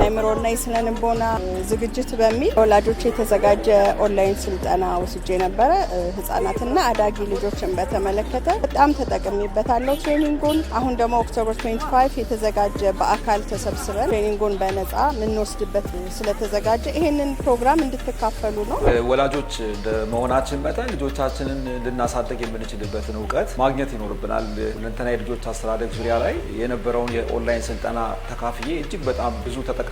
የአእምሮና የስነልቦና ዝግጅት በሚል ወላጆች የተዘጋጀ ኦንላይን ስልጠና ወስጄ ነበረ። ህጻናትና አዳጊ ልጆችን በተመለከተ በጣም ተጠቅሜበታለሁ ትሬኒንጉን። አሁን ደግሞ ኦክቶበር 25 የተዘጋጀ በአካል ተሰብስበን ትሬኒንጉን በነጻ የምንወስድበት ስለተዘጋጀ ይሄንን ፕሮግራም እንድትካፈሉ ነው። ወላጆች እንደመሆናችን መጠን ልጆቻችንን ልናሳደግ የምንችልበትን እውቀት ማግኘት ይኖርብናል። ሁለንተና የልጆች አስተዳደግ ዙሪያ ላይ የነበረውን የኦንላይን ስልጠና ተካፍዬ እጅግ በጣም ብዙ ተጠቅሜያለሁ።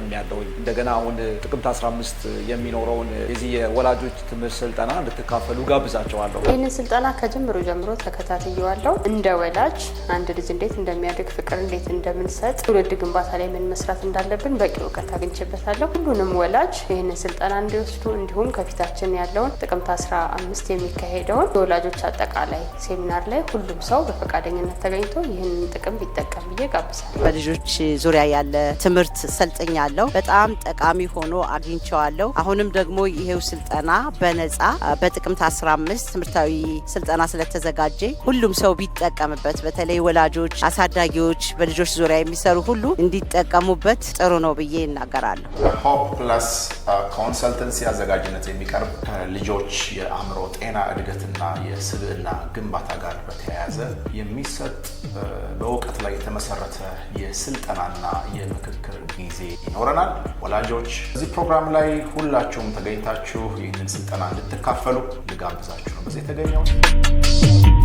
እንደገና አሁን ጥቅምት 15 የሚኖረውን የዚህ የወላጆች ትምህርት ስልጠና እንድትካፈሉ ጋብዛቸዋለሁ። ይህንን ስልጠና ከጅምሩ ጀምሮ ተከታትየዋለሁ። እንደ ወላጅ አንድ ልጅ እንዴት እንደሚያድግ፣ ፍቅር እንዴት እንደምንሰጥ፣ ትውልድ ግንባታ ላይ ምን መስራት እንዳለብን በቂ እውቀት አግኝቼበታለሁ። ሁሉንም ወላጅ ይህንን ስልጠና እንዲወስዱ እንዲሁም ከፊታችን ያለውን ጥቅምት 15 የሚካሄደውን የወላጆች አጠቃላይ ሴሚናር ላይ ሁሉም ሰው በፈቃደኝነት ተገኝቶ ይህንን ጥቅም ቢጠቀም ብዬ ጋብዛለሁ። በልጆች ዙሪያ ያለ ትምህርት ሰልጥኛለሁ። በጣም ጠቃሚ ሆኖ አግኝቼዋለሁ። አሁንም ደግሞ ይሄው ስልጠና በነጻ በጥቅምት 15 ትምህርታዊ ስልጠና ስለተዘጋጀ ሁሉም ሰው ቢጠቀምበት፣ በተለይ ወላጆች፣ አሳዳጊዎች፣ በልጆች ዙሪያ የሚሰሩ ሁሉ እንዲጠቀሙበት ጥሩ ነው ብዬ እናገራለሁ። ሆፕ ፕለስ ኮንሰልተንሲ አዘጋጅነት የሚቀርብ ልጆች የአእምሮ ጤና እድገትና የስብዕና ግንባታ ጋር በተያያዘ የሚሰጥ በእውቀት ላይ የተመሰረተ የስልጠናና የምክክር ጊዜ ይኖረናል። ወላጆች እዚህ ፕሮግራም ላይ ሁላችሁም ተገኝታችሁ ይህንን ስልጠና እንድትካፈሉ ልጋብዛችሁ ነው በዚህ የተገኘው።